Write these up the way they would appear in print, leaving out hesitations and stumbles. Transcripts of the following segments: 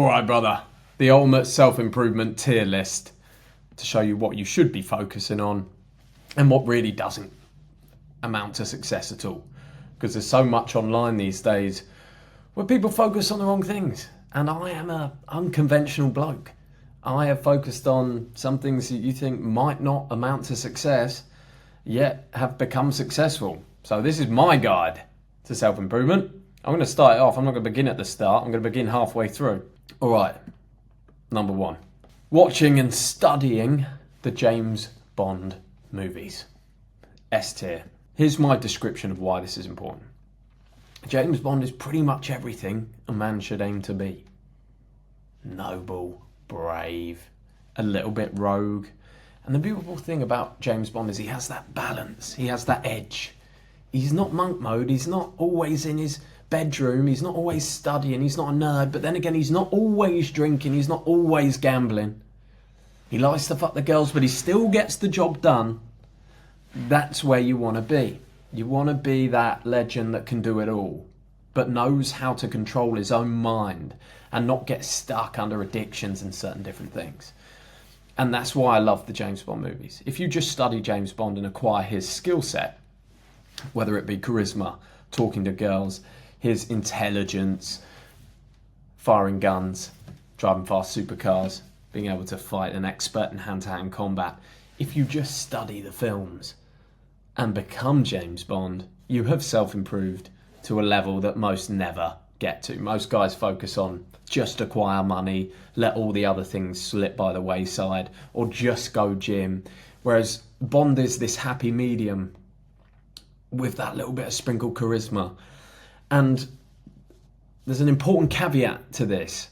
Alright, brother. The ultimate self-improvement tier list to show you what you should be focusing on and what really doesn't amount to success at all. Because there's so much online these days where people focus on the wrong things. And I am an unconventional bloke. I have focused on some things that you think might not amount to success, yet have become successful. So this is my guide to self-improvement. I'm going to start it off. I'm not going to begin at the start. I'm going to begin halfway through. All right. Number 1. Watching and studying the James Bond movies. S tier. Here's my description of why this is important. James Bond is pretty much everything a man should aim to be. Noble, brave, a little bit rogue. And the beautiful thing about James Bond is he has that balance. He has that edge. He's not monk mode. He's not always in his bedroom. He's not always studying. He's not a nerd. But then again, he's not always drinking. He's not always gambling. He likes to fuck the girls, but he still gets the job done. That's where you want to be. You want to be that legend that can do it all, but knows how to control his own mind and not get stuck under addictions and certain different things. And that's why I love the James Bond movies. If you just study James Bond and acquire his skill set, whether it be charisma, talking to girls, his intelligence, firing guns, driving fast supercars, being able to fight, an expert in hand-to-hand combat, if you just study the films and become James Bond, you have self-improved to a level that most never get to. Most guys focus on just acquire money, let all the other things slip by the wayside, or just go gym. Whereas Bond is this happy medium with that little bit of sprinkled charisma. And there's an important caveat to this.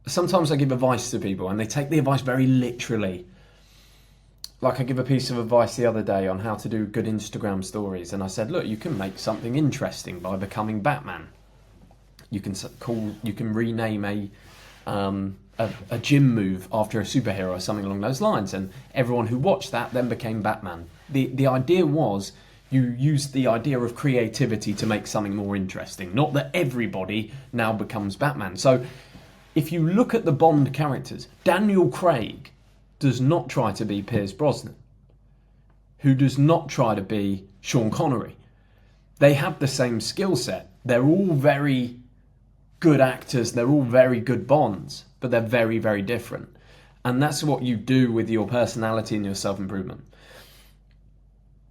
Sometimes I give advice to people and they take the advice very literally. Like I give a piece of advice the other day on how to do good Instagram stories, and I said, look, you can make something interesting by becoming Batman. You can rename a gym move after a superhero or something along those lines, and everyone who watched that then became Batman. The idea was you used the idea of creativity to make something more interesting, not that everybody now becomes Batman. So if you look at the Bond characters, Daniel Craig does not try to be Pierce Brosnan, who does not try to be Sean Connery. They have the same skill set. They're all very good actors. They're all very good Bonds, but they're very, very different. And that's what you do with your personality and your self-improvement.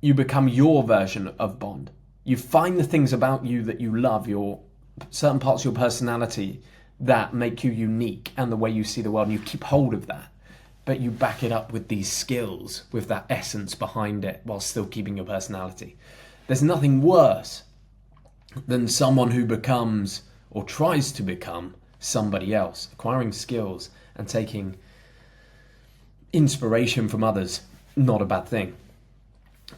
You become your version of Bond. You find the things about you that you love, your certain parts of your personality that make you unique and the way you see the world, and you keep hold of that. But you back it up with these skills, with that essence behind it, while still keeping your personality. There's nothing worse than someone who becomes, or tries to become, somebody else. Acquiring skills and taking inspiration from others, not a bad thing.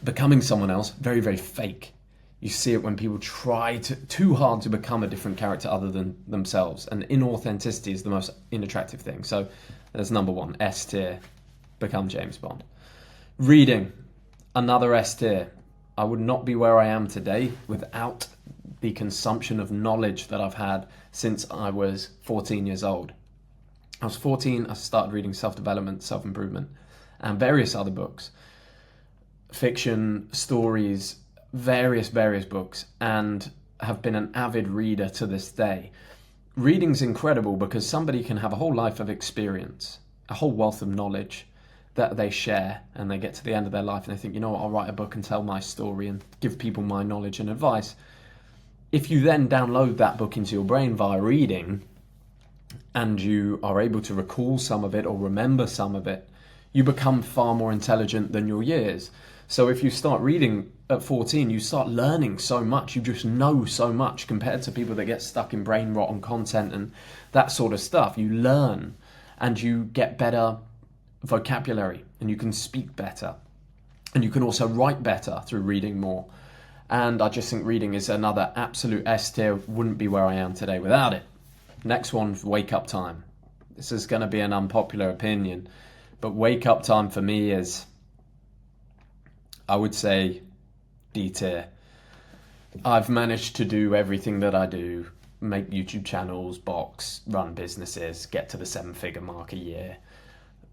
Becoming someone else, very, very fake. You see it when people try too hard to become a different character other than themselves. And inauthenticity is the most unattractive thing. So there's number 1, S tier, become James Bond. Reading, another S tier. I would not be where I am today without the consumption of knowledge that I've had since I was 14 years old. I was 14, I started reading self-development, self-improvement, and various other books. Fiction, stories, various books, and have been an avid reader to this day. Reading's incredible because somebody can have a whole life of experience, a whole wealth of knowledge that they share, and they get to the end of their life and they think, you know what, I'll write a book and tell my story and give people my knowledge and advice. If you then download that book into your brain via reading, and you are able to recall some of it or remember some of it, you become far more intelligent than your years. So if you start reading at 14, you start learning so much, you just know so much compared to people that get stuck in brain rot on content and that sort of stuff. You learn and you get better vocabulary and you can speak better. And you can also write better through reading more. And I just think reading is another absolute S tier. Wouldn't be where I am today without it. Next one, wake up time. This is going to be an unpopular opinion, but wake up time for me is, I would say, D tier. I've managed to do everything that I do make YouTube channels, box, run businesses, get to the 7-figure mark a year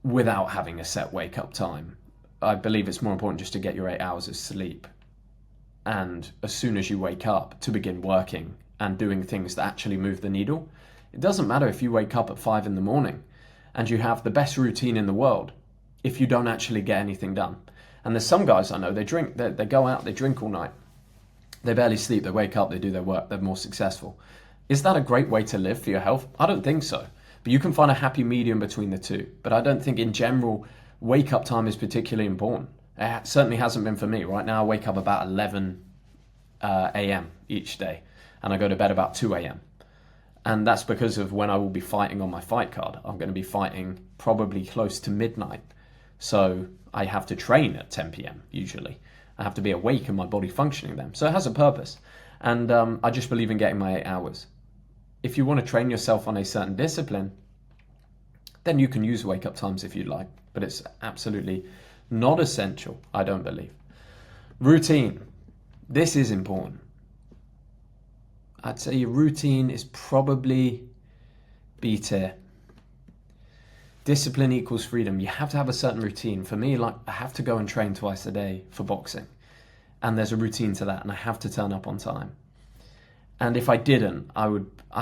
without having a set wake up time. I believe it's more important just to get your 8 hours of sleep, and as soon as you wake up, to begin working and doing things that actually move the needle. It doesn't matter if you wake up at 5 in the morning and you have the best routine in the world if you don't actually get anything done. And there's some guys I know, they drink, they go out, they drink all night, they barely sleep, they wake up, they do their work, they're more successful. Is that a great way to live for your health? I don't think so. But you can find a happy medium between the two. But I don't think in general, wake up time is particularly important. It certainly hasn't been for me. Right now I wake up about 11 a.m. each day, and I go to bed about 2 a.m. And that's because of when I will be fighting on my fight card. I'm going to be fighting probably close to midnight. So I have to train at 10 p.m. usually. I have to be awake and my body functioning then. So it has a purpose. And I just believe in getting my 8 hours. If you want to train yourself on a certain discipline, then you can use wake up times if you'd like. But it's absolutely not essential, I don't believe. Routine. This is important. I'd say your routine is probably B tier. Discipline equals freedom. You have to have a certain routine. For me, like, I have to go and train twice a day for boxing. And there's a routine to that, and I have to turn up on time. And if I didn't, I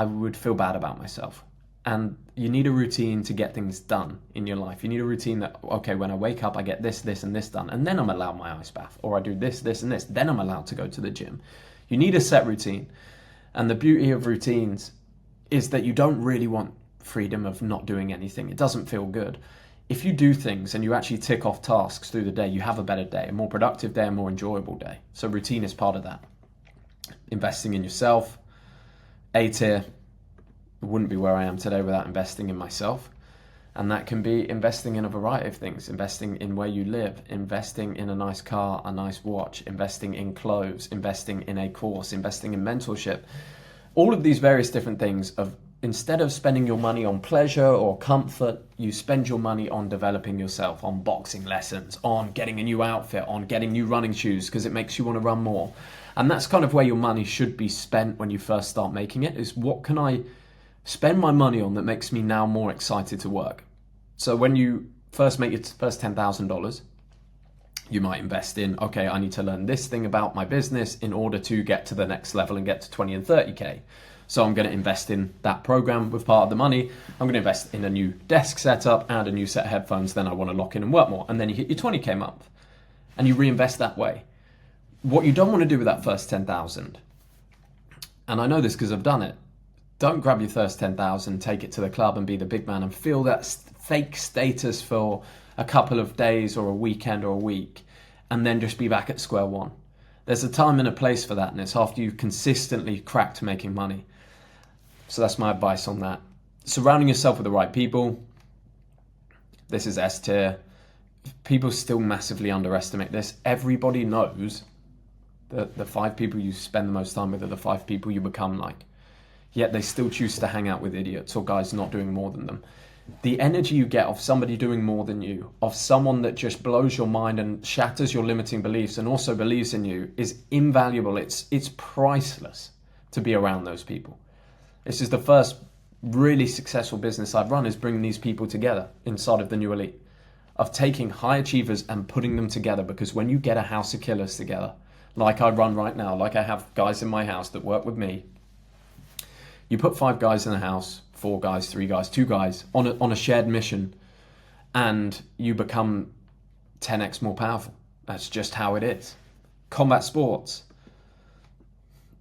would feel bad about myself. And you need a routine to get things done in your life. You need a routine that, okay, when I wake up, I get this, this, and this done. And then I'm allowed my ice bath. Or I do this, this, and this. Then I'm allowed to go to the gym. You need a set routine. And the beauty of routines is that you don't really want freedom of not doing anything. It doesn't feel good. If you do things and you actually tick off tasks through the day, you have a better day, a more productive day, a more enjoyable day. So routine is part of that. Investing in yourself, A tier. Wouldn't be where I am today without investing in myself. And that can be investing in a variety of things, investing in where you live, investing in a nice car, a nice watch, investing in clothes, investing in a course, investing in mentorship. All of these various different things of, instead of spending your money on pleasure or comfort, you spend your money on developing yourself, on boxing lessons, on getting a new outfit, on getting new running shoes because it makes you want to run more. And that's kind of where your money should be spent when you first start making it, is what can I spend my money on that makes me now more excited to work. So when you first make your first $10,000, you might invest in, okay, I need to learn this thing about my business in order to get to the next level and get to 20 and 30K. So I'm going to invest in that program with part of the money. I'm going to invest in a new desk setup and a new set of headphones. Then I want to lock in and work more. And then you hit your 20K month and you reinvest that way. What you don't want to do with that first 10,000, and I know this because I've done it, don't grab your first 10,000, take it to the club and be the big man and feel that fake status for a couple of days or a weekend or a week, and then just be back at square one. There's a time and a place for that, and it's after you've consistently cracked making money. So that's my advice on that. Surrounding yourself with the right people. This is S tier. People still massively underestimate this. Everybody knows that the 5 people you spend the most time with are the 5 people you become like. Yet they still choose to hang out with idiots or guys not doing more than them. The energy you get of somebody doing more than you, of someone that just blows your mind and shatters your limiting beliefs and also believes in you, is invaluable. It's priceless to be around those people. This is the first really successful business I've run, is bringing these people together inside of the New Elite, of taking high achievers and putting them together. Because when you get a house of killers together, like I run right now, like I have guys in my house that work with me, you put 5 guys in the house, 4 guys, 3 guys, 2 guys on a shared mission, and you become 10x more powerful. That's just how it is. Combat sports,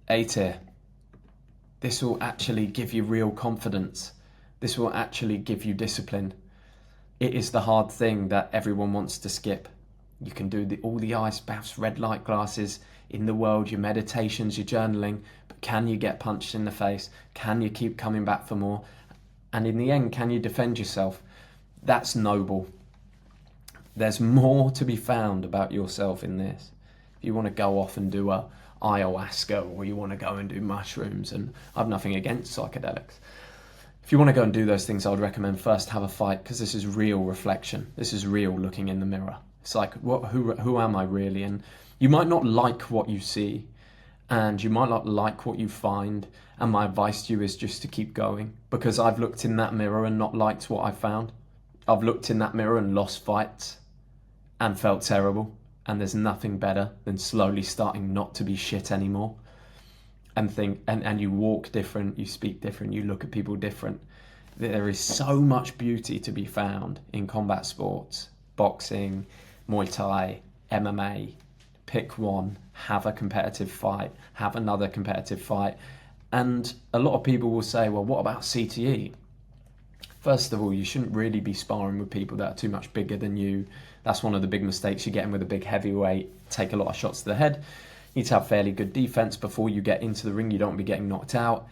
A tier. This will actually give you real confidence. This will actually give you discipline. It is the hard thing that everyone wants to skip. You can do all the ice baths, red light glasses in the world, your meditations, your journaling, but can you get punched in the face? Can you keep coming back for more? And in the end, can you defend yourself? That's noble. There's more to be found about yourself in this. If you want to go off and do a ayahuasca, or you want to go and do mushrooms, and I've nothing against psychedelics. If you want to go and do those things, I would recommend first have a fight, because this is real reflection. This is real looking in the mirror. It's like, who am I really? And you might not like what you see, and you might not like what you find. And my advice to you is just to keep going, because I've looked in that mirror and not liked what I found. I've looked in that mirror and lost fights and felt terrible. And there's nothing better than slowly starting not to be shit anymore. And think, and you walk different, you speak different, you look at people different. There is so much beauty to be found in combat sports, boxing, Muay Thai, MMA. Pick one, have a competitive fight, have another competitive fight. And a lot of people will say, well, what about CTE? First of all, you shouldn't really be sparring with people that are too much bigger than you. That's one of the big mistakes you get in with a big heavyweight. Take a lot of shots to the head. You need to have fairly good defense before you get into the ring. You don't want to be getting knocked out.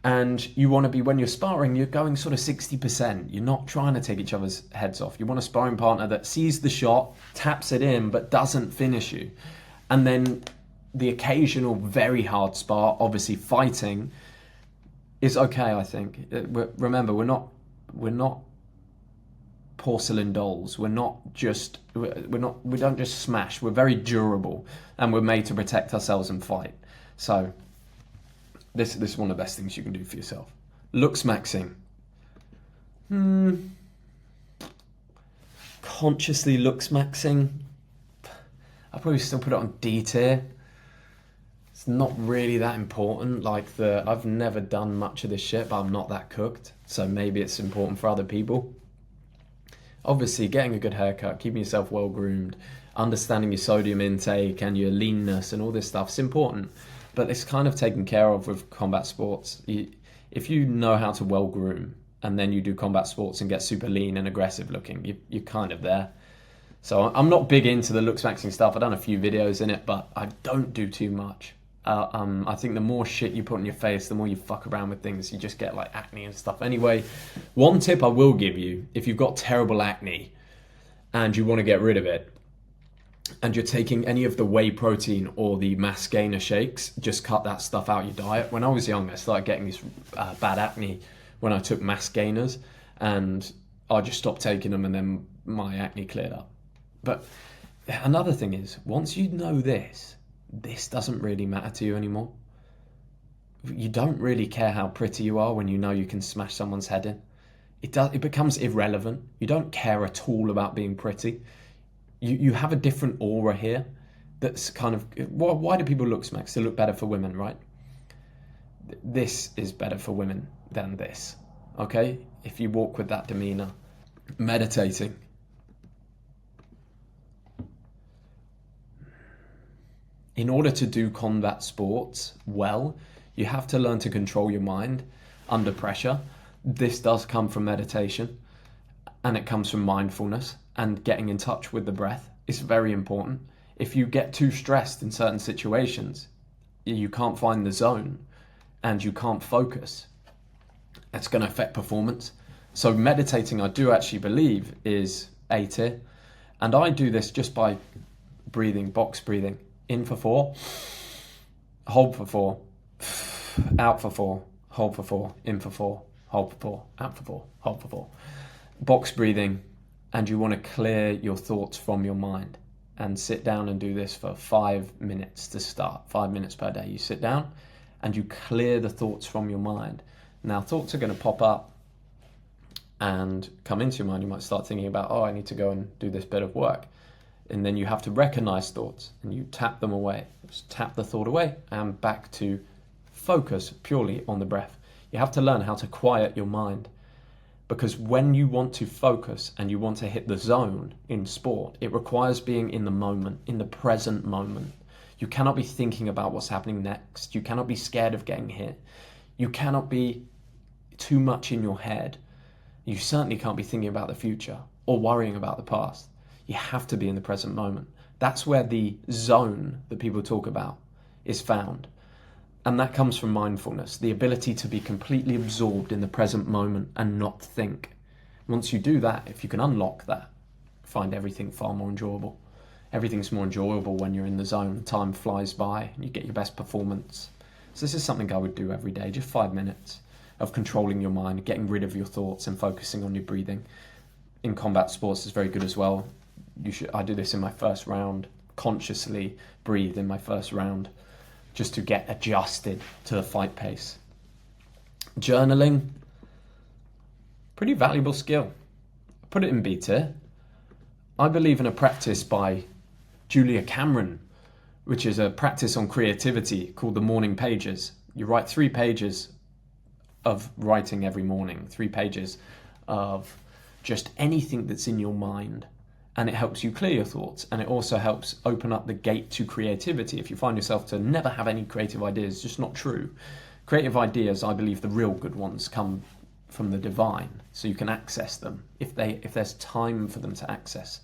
And you want to be, when you're sparring, you're going sort of 60%. You're not trying to take each other's heads off. You want a sparring partner that sees the shot, taps it in, but doesn't finish you. And then the occasional very hard spar, obviously fighting, is okay, I think. Remember, we're not porcelain dolls. We don't just smash. We're very durable, and we're made to protect ourselves and fight. So this is one of the best things you can do for yourself. Looks maxing. Consciously looks maxing. I'll probably still put it on D tier. It's not really that important. I've never done much of this shit, but I'm not that cooked. So maybe it's important for other people. Obviously, getting a good haircut, keeping yourself well groomed, understanding your sodium intake and your leanness and all this stuff is important. But it's kind of taken care of with combat sports. If you know how to well groom and then you do combat sports and get super lean and aggressive looking, you're kind of there. So I'm not big into the looks maxing stuff. I've done a few videos in it, but I don't do too much. I think the more shit you put on your face, the more you fuck around with things, you just get like acne and stuff. Anyway, one tip I will give you, if you've got terrible acne and you want to get rid of it, and you're taking any of the whey protein or the mass gainer shakes, just cut that stuff out your diet. When I was young, I started getting this bad acne when I took mass gainers, and I just stopped taking them, and then my acne cleared up. But another thing is, once you know this doesn't really matter to you anymore. You don't really care how pretty you are when you know you can smash someone's head in. It becomes irrelevant. You don't care at all about being pretty. You have a different aura here that's kind of... Why do people look smacks? They look better for women, right? This is better for women than this, okay? If you walk with that demeanor. Meditating. In order to do combat sports well, you have to learn to control your mind under pressure. This does come from meditation, and it comes from mindfulness and getting in touch with the breath. It's very important. If you get too stressed in certain situations, you can't find the zone and you can't focus. It's going to affect performance. So meditating, I do actually believe, is A tier. And I do this just by breathing, box breathing. In for 4, hold for 4, out for 4, hold for 4, in for 4, hold for 4, out for 4, hold for 4. Box breathing, and you want to clear your thoughts from your mind. And sit down and do this for 5 minutes to start. 5 minutes per day. You sit down and you clear the thoughts from your mind. Now, thoughts are going to pop up and come into your mind. You might start thinking about, oh, I need to go and do this bit of work. And then you have to recognize thoughts and you tap them away. Just tap the thought away and back to focus purely on the breath. You have to learn how to quiet your mind, because when you want to focus and you want to hit the zone in sport, it requires being in the moment, in the present moment. You cannot be thinking about what's happening next. You cannot be scared of getting hit. You cannot be too much in your head. You certainly can't be thinking about the future or worrying about the past. You have to be in the present moment. That's where the zone that people talk about is found. And that comes from mindfulness, the ability to be completely absorbed in the present moment and not think. Once you do that, if you can unlock that, find everything far more enjoyable. Everything's more enjoyable when you're in the zone. Time flies by and you get your best performance. So this is something I would do every day, just 5 minutes of controlling your mind, getting rid of your thoughts and focusing on your breathing. In combat sports, it's very good as well. I do this in my first round, consciously breathe in my first round. just to get adjusted to the fight pace. Journaling, pretty valuable skill. Put it in B tier. I believe in a practice by Julia Cameron, which is a practice on creativity called the morning pages. You write 3 pages of writing every morning, 3 pages of just anything that's in your mind, and it helps you clear your thoughts, and it also helps open up the gate to creativity. If you find yourself to never have any creative ideas, it's just not true. Creative ideas, I believe the real good ones come from the divine, so you can access them if there's time for them to access.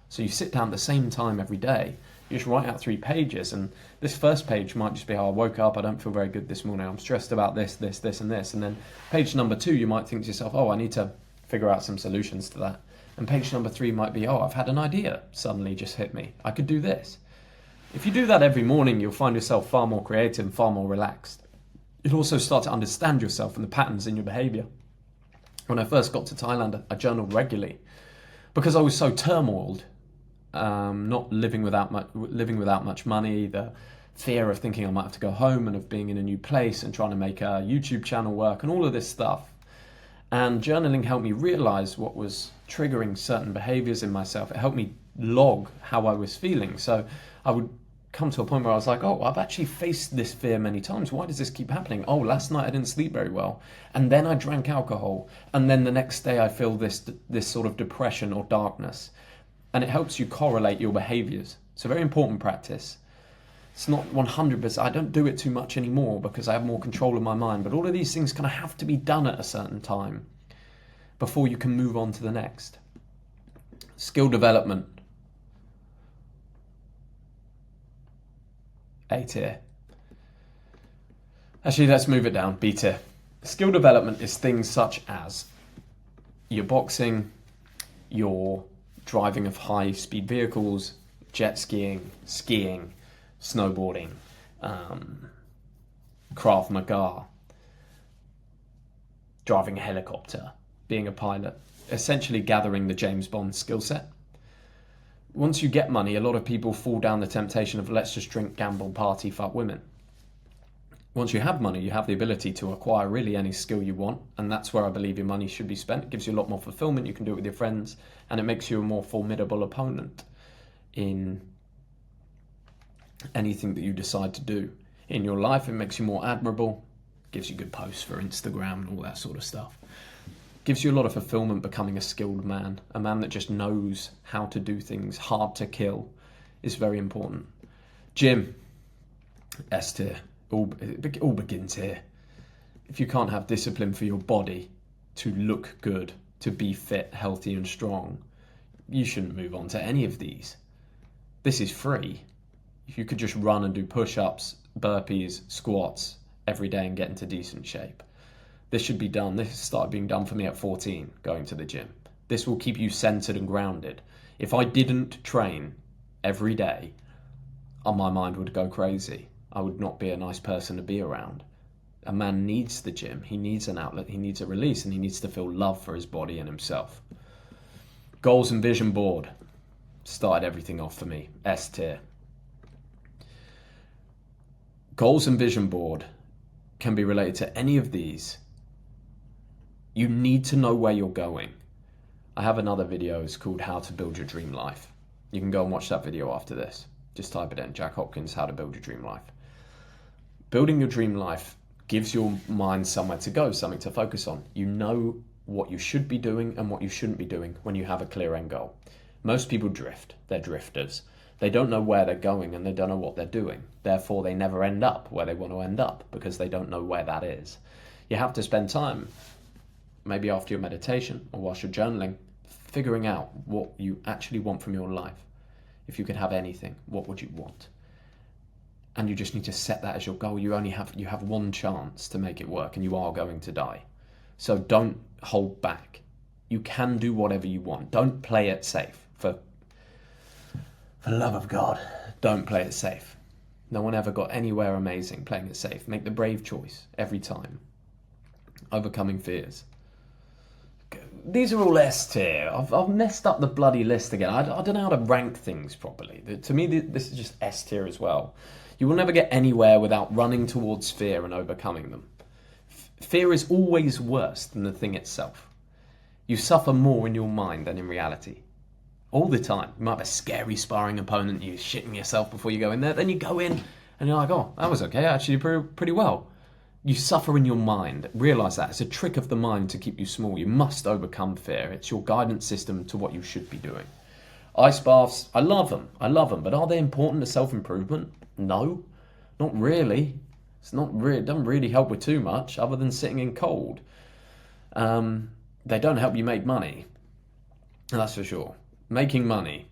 So you sit down at the same time every day, you just write out 3 pages, and this first page might just be, oh, I woke up, I don't feel very good this morning, I'm stressed about this, this, this, and this. And then page number 2, you might think to yourself, oh, I need to figure out some solutions to that. And page number 3 might be, oh, I've had an idea suddenly just hit me, I could do this. If you do that every morning, you'll find yourself far more creative and far more relaxed. You'll also start to understand yourself and the patterns in your behaviour. When I first got to Thailand, I journaled regularly because I was so turmoiled. Not living without much money, the fear of thinking I might have to go home and of being in a new place and trying to make a YouTube channel work and all of this stuff. And journaling helped me realize what was triggering certain behaviors in myself. It helped me log how I was feeling. So I would come to a point where I was like, oh, I've actually faced this fear many times. Why does this keep happening? Oh, last night I didn't sleep very well. And then I drank alcohol. And then the next day I feel this sort of depression or darkness. And it helps you correlate your behaviors. It's a very important practice. It's not 100%. I don't do it too much anymore because I have more control of my mind. But all of these things kind of have to be done at a certain time before you can move on to the next. Skill development. A tier. Actually, let's move it down. B tier. Skill development is things such as your boxing, your driving of high-speed vehicles, jet skiing, snowboarding, Krav Maga, driving a helicopter, being a pilot, essentially gathering the James Bond skill set. Once you get money, a lot of people fall down the temptation of let's just drink, gamble, party, fuck women. Once you have money, you have the ability to acquire really any skill you want, and that's where I believe your money should be spent. It gives you a lot more fulfillment, you can do it with your friends, and it makes you a more formidable opponent in anything that you decide to do in your life. It makes you more admirable, gives you good posts for Instagram and all that sort of stuff. Gives you a lot of fulfillment becoming a skilled man. A man that just knows how to do things hard to kill is very important. Gym, S tier. All begins here. If you can't have discipline for your body to look good, to be fit, healthy and strong, you shouldn't move on to any of these. This is free. If you could just run and do push-ups, burpees, squats every day and get into decent shape. This should be done. This started being done for me at 14, going to the gym. This will keep you centered and grounded. If I didn't train every day, my mind would go crazy. I would not be a nice person to be around. A man needs the gym. He needs an outlet. He needs a release, and he needs to feel love for his body and himself. Goals and vision board started everything off for me. S tier. Goals and vision board can be related to any of these. You need to know where you're going. I have another video, it's called How to Build Your Dream Life. You can go and watch that video after this. Just type it in, Jack Hopkins, How to Build Your Dream Life. Building your dream life gives your mind somewhere to go, something to focus on. You know what you should be doing and what you shouldn't be doing when you have a clear end goal. Most people drift, they're drifters. They don't know where they're going and they don't know what they're doing. Therefore, they never end up where they want to end up because they don't know where that is. You have to spend time, maybe after your meditation or whilst you're journaling, figuring out what you actually want from your life. If you could have anything, what would you want? And you just need to set that as your goal. You have one chance to make it work and you are going to die. So don't hold back. You can do whatever you want. Don't play it safe. For the love of God, don't play it safe. No one ever got anywhere amazing playing it safe. Make the brave choice every time. Overcoming fears. these are all S tier. I've messed up the bloody list again. I don't know how to rank things properly. To me, this is just S tier as well. You will never get anywhere without running towards fear and overcoming them. Fear is always worse than the thing itself. You suffer more in your mind than in reality. All the time. You might have a scary sparring opponent, you're shitting yourself before you go in there, then you go in and you're like, oh, that was okay, I actually did pretty well. You suffer in your mind. Realise that. It's a trick of the mind to keep you small. You must overcome fear. It's your guidance system to what you should be doing. Ice baths, I love them, but are they important to self-improvement? No, not really. It doesn't really help with too much other than sitting in cold. They don't help you make money, that's for sure. Making money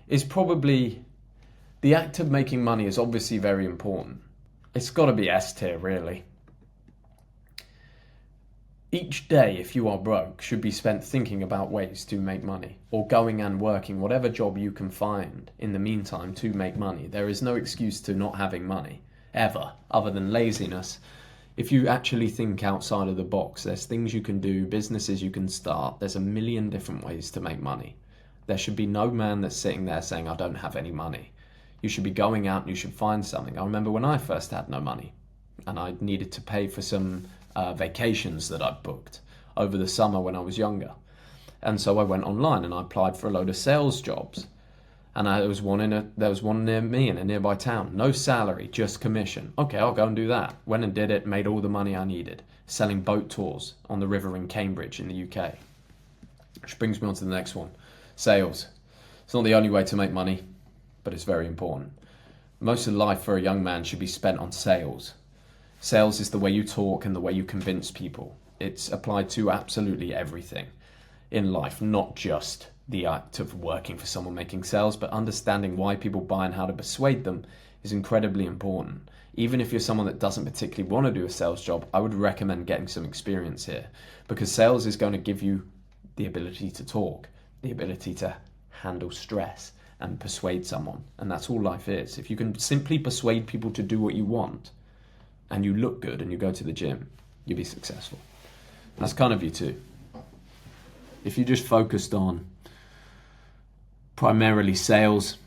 is probably, the act of making money is obviously very important. It's got to be S tier, really. Each day, if you are broke, should be spent thinking about ways to make money, or going and working whatever job you can find in the meantime to make money. There is no excuse to not having money, ever, other than laziness. If you actually think outside of the box, there's things you can do, businesses you can start. There's a million different ways to make money. There should be no man that's sitting there saying, I don't have any money. You should be going out and you should find something. I remember when I first had no money and I needed to pay for some vacations that I'd booked over the summer when I was younger. And so I went online and I applied for a load of sales jobs. And there was one near me in a nearby town. No salary, just commission. Okay, I'll go and do that. Went and did it, made all the money I needed, selling boat tours on the river in Cambridge in the UK. Which brings me on to the next one. Sales. It's not the only way to make money, but it's very important. Most of life for a young man should be spent on sales. Sales is the way you talk and the way you convince people. It's applied to absolutely everything in life, not just the act of working for someone making sales, but understanding why people buy and how to persuade them is incredibly important. Even if you're someone that doesn't particularly want to do a sales job, I would recommend getting some experience here, because sales is going to give you the ability to talk, the ability to handle stress and persuade someone. And that's all life is. If you can simply persuade people to do what you want and you look good and you go to the gym, you'll be successful. That's kind of you too. If you just focused on primarily sales,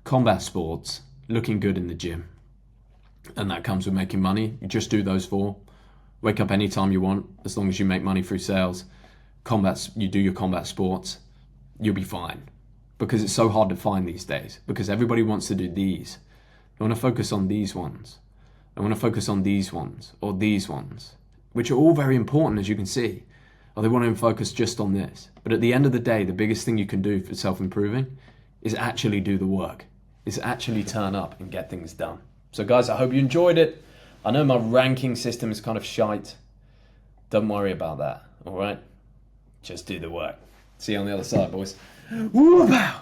combat sports, looking good in the gym, and that comes with making money, you just do those four. Wake up anytime you want, as long as you make money through sales. You do your combat sports, you'll be fine. Because it's so hard to find these days, because everybody wants to do these. I want to focus on these ones. I want to focus on these ones, or these ones, which are all very important, as you can see. Or they want to focus just on this. But at the end of the day, the biggest thing you can do for self-improving is actually do the work. Is actually turn up and get things done. So guys, I hope you enjoyed it. I know my ranking system is kind of shite. Don't worry about that, all right? Just do the work. See you on the other side, boys. Woo-pow!